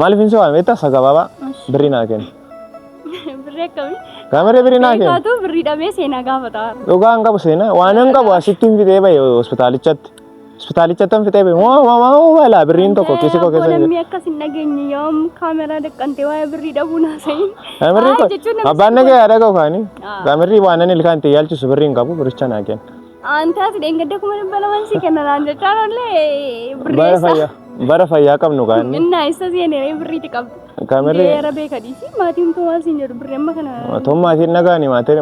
Maaliif hin so'aa meetta sagababa birrii naa kenni. Birrii akkami? Gaamere birrii naa kenni. Kaatu birrii dhabee seenaa gaafata. Dhugaa hin qabu seenaa waan hin qabu asitti hin fixee bahe hospitaalichatti. Hospitaalichatti hin fixee bahe wala birriin tokko keessa koo keessa. Namni akkas hin dhageenye yoom kaameraa daqqantee waa'ee birrii dhabuu naa se'in. Abbaan nagee yaada qabu kaanii. Gaamerri waan ani ilkaan itti yaalchisu birrii hin qabu biricha naa kenni. Antaas dheengadda kuma dhibba lamaan si kennaraan jechaan ollee birreessa. Bara fayyaa qabnu kaanii. Innaa isa seenee birriiti qabdu. Gaamerri. Geera beekadhiisi maatiin too maal siin jedhu birrii amma kana. Toon maatiin nagaani maatiin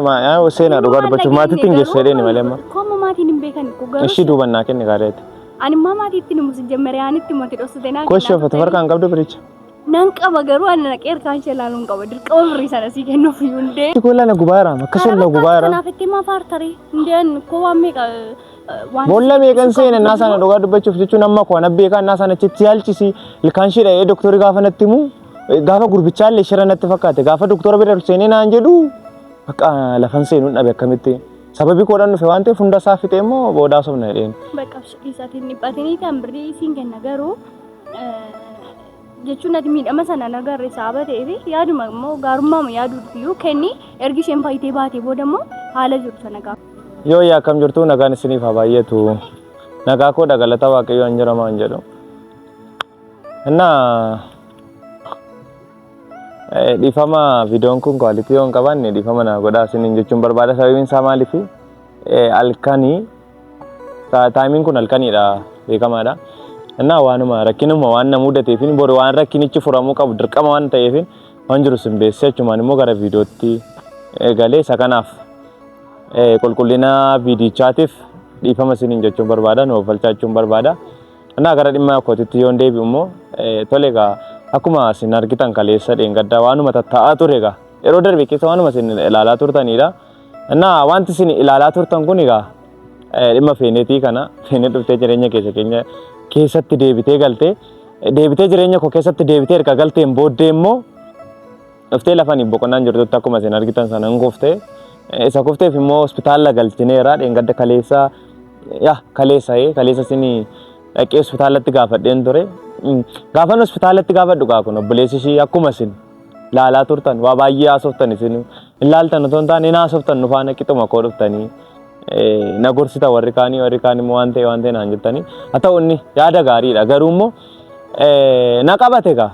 seenaa dhugaa dubbachuuf maatiitti hin geessu jedheni malee amma. Kooma maatiin hin beekan ko garuu. Ishii duuban naa kenni gaariiti. Ani maatiitti numus jemmere aanitti mootii dhoksite naa. Koshii uffata farkaan qabdu biricha. Nan qaba garuu ani naqee irkaan ishee ilaaluun qaba dirqama birrii sana sii kennuuf iyyuu hundee. Kola na gubaaraam akkasuma na gubaaraam. Kanaaf itti maa faartare hundeen koo waan meeqa Bolla meeqan seena naa sana dhugaa dubbachuuf jechuun amma koo na beekan naa sana achitti yaalchisi ilkaan ishee dha'ee doktorii gaafa natti himu gaafa gurbichaa shira natti fakkaate gaafa doktora bira seenee naan jedhu akka lafan seenuun dhabe akkamitti sababii koodhaan dhufe waan ta'eef hunda isaa fixee immoo boodaa sobna jedheen. Bakka isaatiin dhiphatanii kan birrii siin kenna garuu jechuun ati miidhama sana nagarre saaba ta'eef yaaduma immoo gaarummaama yaaduufiyyuu kenni ergi isheen faayitee baatee booda immoo haala jiru sana gaafa. Yoo yaa akkam jirtu nagaan isiniif haa baay'atu nagaa koo dagalata waaqayyo an jedhama an jedhu. Innaa dhiifama viidiyoon kun kwaalitii yoo hin qabaanne dhiifama na godhaa isiniin jechuun barbaada sababiin isaa maaliif halkanii taayimiin kun halkaniidha beekamaadha. Innaa waanuma rakkinuma waan na mudateef boru waan rakkinichi furamuu qabu dirqama waan ta'eef waan jiru sin beessee achumaan immoo gara viidiyootti galee isa kanaaf qulqullina viidichaatiif dhiifama isiniin jechuun barbaada nu falchachuun barbaada. Innaa gara dhimma kootitti yoo deebi'u immoo tole egaa akkuma isin argitan kaleessa dheengaddaa waanuma taa'aa ture egaa yeroo darbe keessa waanuma isin ilaalaa turtanidha. Innaa wanti isin ilaalaa turtan kun egaa dhimma feeneetii kana feenee dhuftee jireenya keenya keessatti deebitee galtee deebitee jireenya koo keessatti deebitee erga galteen booddee immoo dhuftee lafanii boqonnaan jirtutti akkuma isin argitan sana hin gooftee isa koofteef immoo hospitaala galchineera dheengadda kaleessa isin dhaqee hospitaalatti gaafadheen ture. Gaafan hospitaalatti gaafadhu kun obboleessi ishii akkuma isin laalaa turtan waa baay'ee haasoftan isin hin laaltan otoo hin taane haasoftan nu faana qixuma koo dhuftanii na gorsita warri kaan immoo waan ta'e naan jettanii haa ta'u inni yaada gaariidha garuu immoo na qabate egaa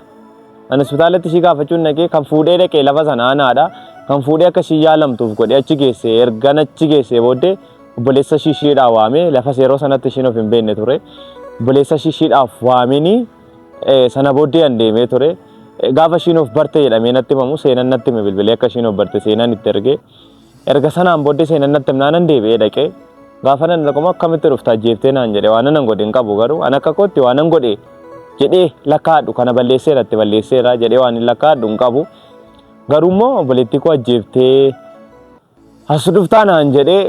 ani hospitaalatti ishii gaafachuun dhaqee kan fuudhee dhaqee lafa sana aanaadha kan fuudhee akka ishii yaalamtuuf godhee achi geessee ergan achi geessee booddee obboleessa ishiidhaa waamee lafas yeroo sanatti ishiin of hin beekne ture obboleessa ishiidhaaf waamanii sana booddee an deemee ture gaafa ishiin of barte jedhamee natti himamu seenan natti hime bilbilee akka ishiin of barte seenan itti erga sanaan booddee seenan natti himnaanan deebi'ee dhaqee gaafa nan dhaquma akkamitti dhuftaa jeeftee naan jedhe waan nan godhe hin qabu garuu an akka kootti waan nan godhe jedhee lakkaadhu kana balleesseera jedhee waan hin lakkaadhu hin qabu garuu immoo obboleettii koo ajjeeftee as dhuftaa naan jedhee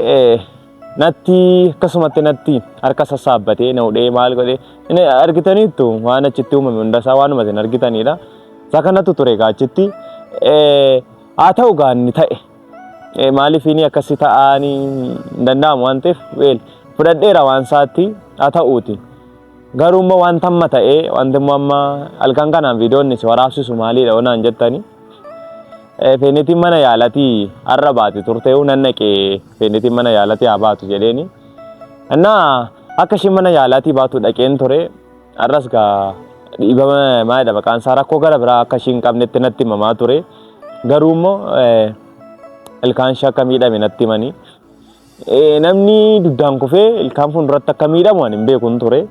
natti akkasumatti natti harka sassaabbatee na hudhee maal godhee argitaniittu waan achitti uumame hundasaa waanuma isin argitanidha. Isa kanatu ture egaa achitti haa ta'u gaanni ta'e maaliif inni akkasii ta'anii hin danda'amu waan ta'eef fudhadheera waan isaatti haa ta'uuti. Garuu immoo wanta amma ta'ee wanti immoo amma halkan kanaan viidiyoonni si waraabsisu maaliidha onaan jettanii. Feenetiin mana yaalatii har'a baate turte nan naqee feenetiin mana yaalatii haa baatu jedheeni. Innaa akka ishiin mana yaalatii baatu dhaqeen ture har'as gaa dhiibama maalidha maqaan isaa rakkoo gara biraa akka ishiin qabnetti natti himamaa ture. Garuu immoo ilkaan ishee akka miidhame natti himanii. Namni duddaan kufee ilkaan fuulduratti akka miidhamu ani hin beekun ture.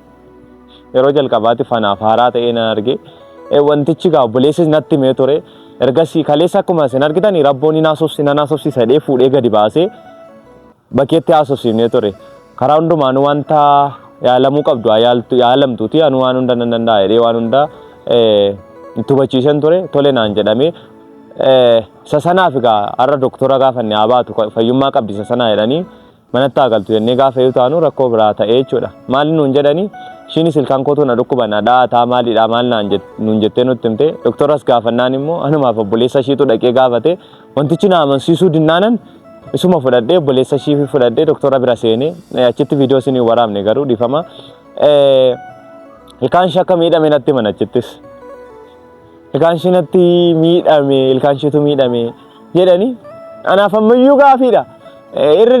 Yeroo jalqabaatiif anaaf haaraa ta'ee nan arge. Wantichi gaa obboleessis natti himee ture. Ergasii kaleessa akkuma isin argitanii rabboon hin haasofsiisa jedhee fuudhee gadi baasee bakkeetti haasofsiifnee ture. Karaa hundumaanuu wanta yaalamuu qabdu yaalamtuuti anu waan hunda nan danda'a jedhee waan hunda itti hubachiisan ture tole naan jedhamee isa sanaaf egaa har'a doktora gaafanne haa baatu fayyummaa qabdi isa sanaa jedhanii manatti haa galtu jennee gaafa yoo taanu rakkoo biraa ta'ee jechuudha. Maali nuun jedhanii ishiinis ilkaan kootu na dhukkubanna dhaataa maalidha maal nuun jettee nutti himte doktoras gaafannaan immoo anumaaf obboleessa ishiitu dhaqee gaafate wantichi na amansiisuu dinnaanan isuma fudhadhee obboleessa ishii fudhadhee doktora bira seenee achitti viidiyoo isin waraabne garuu dhiifama ilkaan ishee akka miidhame natti himan achittis ilkaan ishiinatti miidhame ilkaan ishiitu miidhame jedhanii anaaf ammayyuu gaafiidha. Irra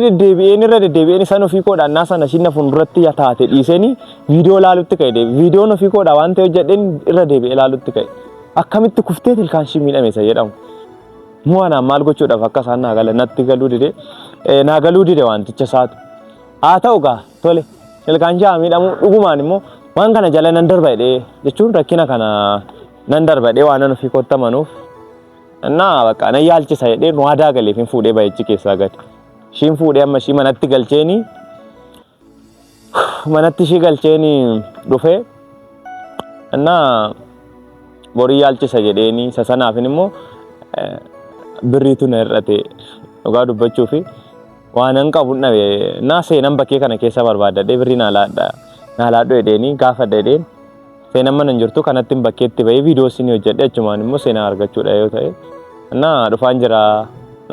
deddeebi'een isaan ofii koodhaan naa sana ishiin fuulduratti taate dhiisanii viidiyoo ilaalutti ka'e viidiyoon ofii koodhaa waan ta'e hojjedheen irra deebi'ee ilaalutti ka'e akkamitti kuftee ilkaan ishii miidhame isa jedhamu. Mu'anaan maal gochuudhaaf akka isaan natti galuu dide wanticha isaatu. Haa ta'u gaa tole ilkaan ishee miidhamu dhugumaan immoo waan kana jala nan darba jedhee jechuun rakkina kana nan darba jedhee waan ofii kottamanuuf naa bakka nan yaalchisa jedhee waadaa galeef hin fuudhee baay'ichi keessaa gadi. Ishiin fuudhee amma ishii manatti galcheeni dhufee naa borii yaalchisa jedheeni isa sanaafin immoo birriitu na hir'ate dhugaa dubbachuu fi waan an qabu dhabe naa seenan bakkee kana keessa barbaadadhee birrii naa laadhu jedheeni gaafadha jedheen seenan mana hin jirtu kanatti bakkeetti bahee viidiyoo isin hojjedhe achumaan immoo seenaa argachuudha yoo ta'e naa dhufaan jira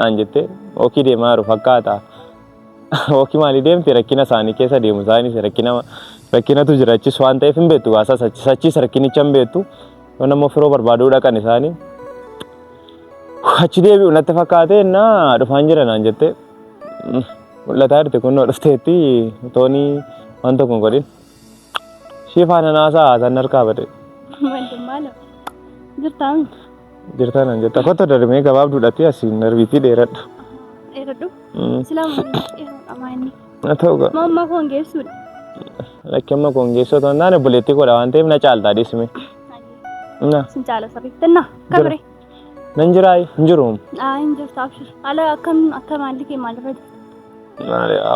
naan jette ookii deemaa jiru fakkaata. Ookii maalii deemte rakkina isaanii keessa deemu isaanis rakkinatu jira achis waan ta'eef hin beektu achis rakkinicha hin beektu yoo namoo firoo barbaaduu dhaqan isaanii achi deebi'u natti fakkaate naa dhufaan jira naan jette mul'ataa jirti kunnoo dhufteetti toonii waan tokko hin godhin ishee faana naasaa haasan harkaa bade. Jirtaa naan jetta kotto darmee gabaabduudhaatti asiin darbiitii dheeradha. Dheeradhu? Silaamu amaanni. Na ta'u gaa. Mamma koon geessuudha. Lakki amma koon geessoo ta'uu taane buleetti godha waan ta'eef na caaltaa dhiisme. Sin caala sirriitti na kamire. Nan jiraayi hin jiru. Hin jirtu abshir. Ala akka maalli kee maalirra jirtu?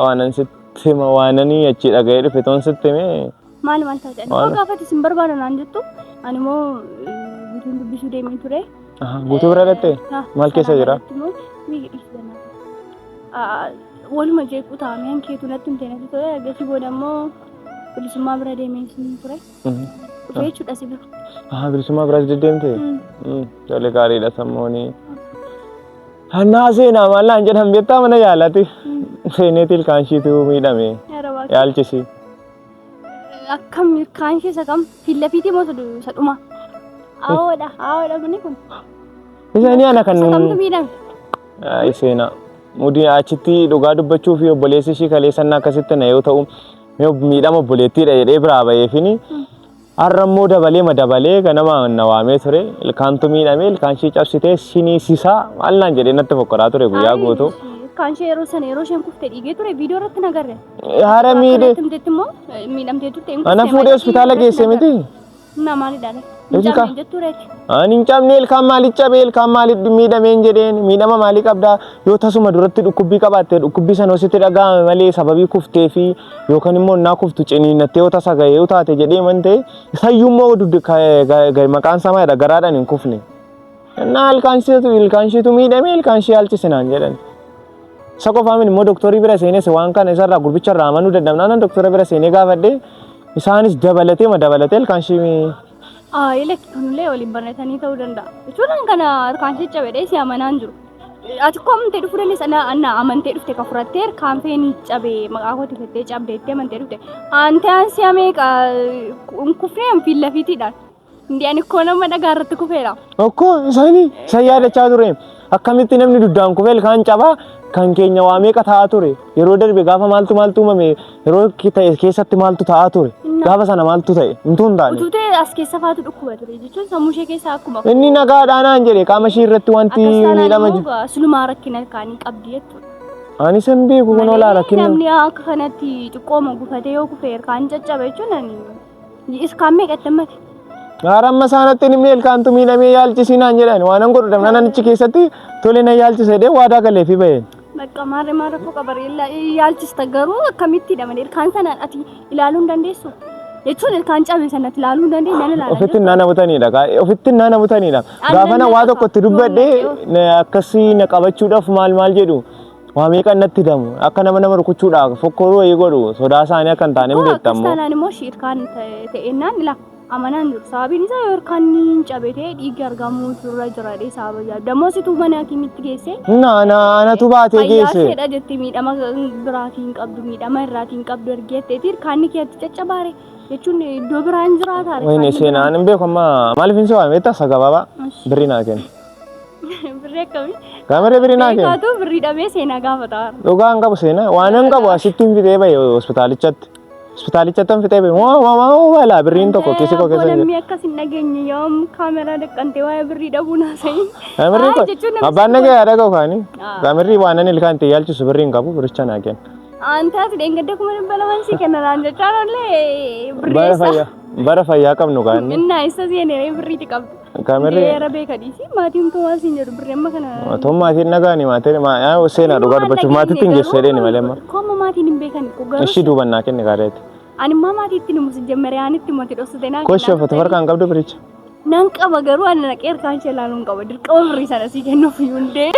Waanan sitti hima waananii achi dhaga'ee dhufe toon sitti hime. Maal ta'a jedhani. Koo gaafatti sin barbaada naan jettu ani immoo guutuun dubbisuu deemee ture. Guutuu bira dhattee maal keessa jira? Waluma jeequu taa'ameen keetu natti hin teenatti ture agarsi booda immoo bilisummaa bira deemee sin ture. Dhufee jechuudha si bira. Bilisummaa biras deddeemte? Tole gaariidha sammoonii. Hannaa seenaa maal naan jedhan beektaa mana yaalati. Seeneeti ilkaan ishiitu miidhame. Yaalchisi. Akkam ilkaan ishee isa kam fiillafiitii moo isa dhuma? Awoodha kuni kun. Isaanii ana kan. Kamtu miidhame? Seenaa. Mudii achitti dhugaa dubbachuu fi obboleessi ishii kaleessannaa akkasitti na yoo ta'u miidhama obboleettiidha jedhee biraa baheefini har'ammoo dabalee ganama na waamee ture ilkaantu miidhame ilkaan ishii cabsitee siniisisaa maal naan jedhee natti fokkoraa ture guyyaa guutuu. Ilkaan ishee yeroo isheen kuftee dhiigee ture viidiyoo irratti nagarre. Haara miidhe. Miidhamtee turte. Ana fuudhee hospitaala geesse miti. Maalidha? Hin jettureeti. Ani hin cabne ilkaan maaliif cabe ilkaan maaliif miidhameen jedheen miidhama maalii qabdaa yoo tasuma duratti dhukkubbii qabaatte dhukkubbii sana ositti dhaga'ame malee sababii kuftee fi yookaan immoo naa kuftu ciniinnattee yoo tasa ga'ee yoo taate jedhee mantee isayyummoo maqaan isaa maayidha garaadhaan hin kufne. Naa ilkaan isheetu miidhame ilkaan ishee yaalchise naan jedhan. Isa qofaa immoo dooktorii bira seenes waan kana isarraa gurbicha irraa amanuu dadhabnaan dooktora bira seenee gaafadhee isaanis dabalatee ilkaan ishee Kunillee waliin barreessanii ta'uu danda'a. Jechuun kana ilkaan ishee cabedhee si amanaan jiru. Ati koo amantee dhufuu dandeessa amantee dhufte ka furattee ilkaan feenii cabee maqaa kooti fettee cabdeettee amantee dhufte. Ante ansi ameeqa kufnee fiillafiitiidhaan. Indi ani koo nama dhagaa irratti kufeera. Okkoo isa yaadachaa ture. Akkamitti namni duddaan kufee ilkaan cabaa kan keenya waa meeqa ta'aa ture. Yeroo darbe gaafa maaltu uumame yeroo keessatti maaltu ta'aa ture. Gaafa sana maaltu ta'e hintuu hin taane. Ututee as keessa faatu dhukkuba ture jechuun sammuu ishee keessaa akkuma. Inni nagaadhaanaan jedhe qaama ishee irratti wanti miidhama jiru. Sulumaa rakkina ilkaanii qabdi jechuudha. Ani san beeku kun olaa rakkina. Namni akka kanatti xiqqooma gufatee yoo kufee ilkaan caccabe jechuun ilkaan meeqatti hammate. Haramma isaanatti nimni ilkaantu miidhamee yaalchisinaan jedhan waan an godhu dhabnaan achi keessatti tole na yaalchisedhee waadaa galeefi bahe. Bakka maarree koo qabaree yaalchista garuu akkamitti dhamane ilkaan sanaan ati ilaaluu hin dandeessu. Jechuun ilkaan cabe sanatti ilaaluu hin dandeenye nan ilaala. Ofitti naana butanidha. Ofitti naana butanidha. Gaafa na waa tokko itti dubbadhee akkasii na qabachuudhaaf maal jedhu. Waa meeqa natti damu akka nama rukuchuudhaaf fokkoruu wayii godhu sodaa isaanii akka hin taane hin beektamu. Akkas immoo ilkaan ta'ennaan ila amanaan jiru. Sababiin isaa yoo ilkaan hin cabetee dhiigni argamuu irra jiraadhee sababa yaadu. Dammoosituu mana hakimiitti geesse. Anatu baatee geesse. Ayyaasheedha jettee miidhama biraatiin qabdu miidhama irraatiin qabdu ergeetteeti ilkaanni keetti caccabaare. jechuun iddoo biraan jiraata. Wayne seenaan hin beeku amma maaliif hin seewame beektaa sagabaabaa birrii naa kenna. Birrii akkamii? Gaamaree birrii naa kenna. Beekaatu birrii dhabee seenaa gaafata. Dhugaa hin qabu seenaa waan hin qabu asitti hin fixee bahe hospitaalichatti. Hospitaalichatti hin fixee bahe wala birriin tokko keessa koo keessa. Namni akkas hin dhageenye yoom kaameraa dhaqqantee waa'ee birrii dhabuu naasayin. Gaamaree koo abbaan nagee yaada qabu kaanii. Gaamaree waan inni ilkaan itti yaalchisu birrii hin qabu biricha naa kenna. Antaas dheengadda kuma dhibba lamaan si kennaraan jechaan ollee birreessa. Bara fayyaa qabnu kaanii. Innaa isa seenee birriiti qabdu. Gaamaree. Yeera beekadhiisi maatiin tumaa siin jedhu birree amma kana. Tumaa maatiin nagaani maatiin seenaa dhugaa dubbachuuf maatiitti hin geessu jedhee malee amma. Kooma maatiin hin beekan garuu. Ishii duuban naa kenni gaareeti. Ani immoo maatiitti ni musi jemmeree anitti mootii dhoksite naa. Koshee uffata farqaan qabdu biricha. Nan qaba garuu ani naqee harkaan ishee ilaaluun qaba dirqama birrii sana sii kennuuf iyyuu hundee.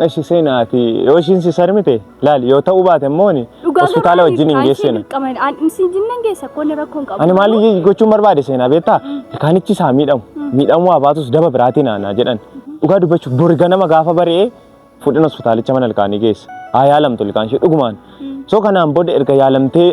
Ishi seenaati yoo ishiin si sarmite laali yoo ta'uu baate immoo hospitaala wajjin hin geessine. Si jinnan geessa koonni rakkoon qabu. Ani maali gochuun barbaade seenaa beektaa ilkaanichi isaa miidhamuu haa baatus daba biraatiin aanaa jedhan dhugaa dubbachuuf bori ganama gaafa bari'ee fuudhin hospitaalicha mana ilkaanii geessa haa yaalamtu ilkaan ishee dhugumaan. So kanaan booda erga yaalamtee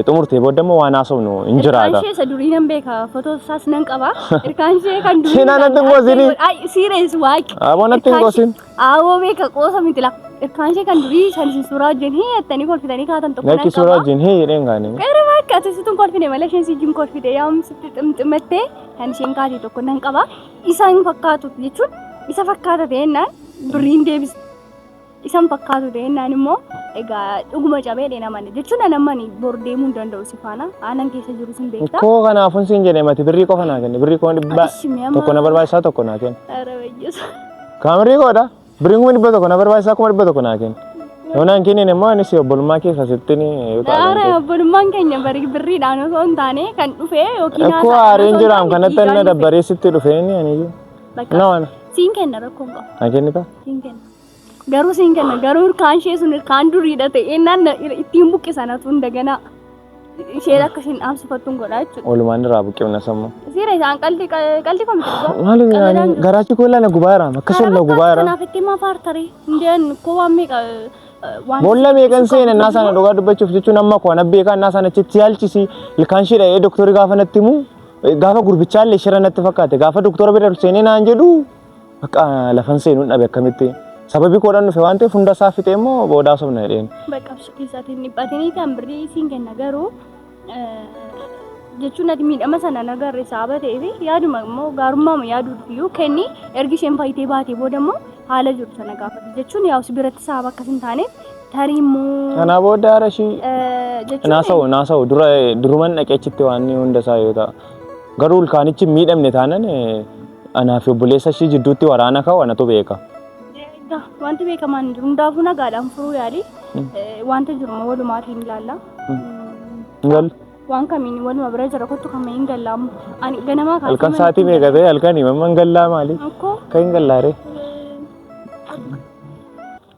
xumurtee booda immoo waan haasofnu hin jiraata. Ilkaan ishee isa durii nan beeka footoo isaas nan qaba. Ilkaan ishee kan durii. Seenaa natti hin goosini. Sirees waaqi. Aboo natti hin goosin. Awoo beeka qoosa miti la. Ilkaan ishee kan durii san suuraa wajjin hiyyattanii kolfitanii kaatan tokko nan qaba. Lakki suuraa wajjin hiyyadheen gaanii. Gara bakka asittuun kolfine malee isheen si wajjin kolfite yaa'umsitti ximximattee kan isheen kaatee tokko nan qaba. Isaan fakkaatu jechuun isa fakkaata ta'ennaan birriin deebisa. Isaan fakkaatu ta'ennaan immoo egaa dhuguma cabee dheenamanne jechuun namani bor deemuu hin danda'u si faana aanan keessa jiru sin beektaa. Koo kanaafuun siin jedhee mati birrii qofa naa kenni birrii koon dhibbaa tokko na barbaachisaa tokko naa kenni. Ara wayyeessa. Kaamirrii koodha birrii kuma dhibba tokko na barbaachisaa kuma dhibba tokko naa kenni. Yoo naan kennin immoo anis obbolummaa keessa sitti ni. Ara obbolummaan keenya birriidhaan osoo hin taane kan dhufee yookiin haasa'an. Akkoo aariin jiraam kanatti na dabbaree sitti dhufee ni aniyyuu. Bakka siin kenna rakkoon qabu. Naa kennita? Siin kenna. Garuu siin kenna garuu ilkaan ishee sun ilkaan duriidha ta'e naan ittiin buqqisanatu daganaa ishee akka isheen dhaamsifattuun godhaa jechuudha. Walumaan irraa buqqifna sammuu. Siira isaan qalbii komiti. Maali garaachi koo ilaala gubaa jiraam akkasuma gubaa jiraam. Kanaaf itti maa faartaree hundeen koo waan meeqa boolla meeqan seena naa sana dhugaa dubbachuuf jechuun amma koo na beekaa naa sana achitti yaalchisi ilkaan ishee dha'ee doktorii gaafa natti himu gaafa gurbichaa shira natti fakkaate gaafa doktora bira seenee naan jedhu akka lafan seenuun dhabe akkamitti. Sababii koodhaan dhufe waan ta'eef hunda isaa fixee immoo boodaa sobna jedheen. Bakka keessatti dhiphatanii kan birrii siin kenna garuu jechuun ati miidhama sana nagarre saaba ta'eef yaaduma immoo gaarummaa yaaduuf iyyuu kenni ergi isheen faayitee baatee booda immoo haala jiru sana gaafate jechuun yaa'us biratti saaba akkas hin taaneef tarii immoo. Kanaa booda arashii. Naasa'u duruman dhaqeechitti waan hunda isaa yoo ta'a garuu ilkaanichi miidhamne taanan anaa fi obboleessa ishii jidduutti waraana ka'u anatu beeka. Wanti beekamaan jiru hundaafuu nagaadhaan furuu yaali wanta jiru walumaatiin ilaalla. Waan kamiin waluma bira jira kottu kamiin gallaamu ani ganamaa kaasee. Halkan sa'aatii meeqa ta'e halkanii mamman gallaa maali? Kan hin gallaare.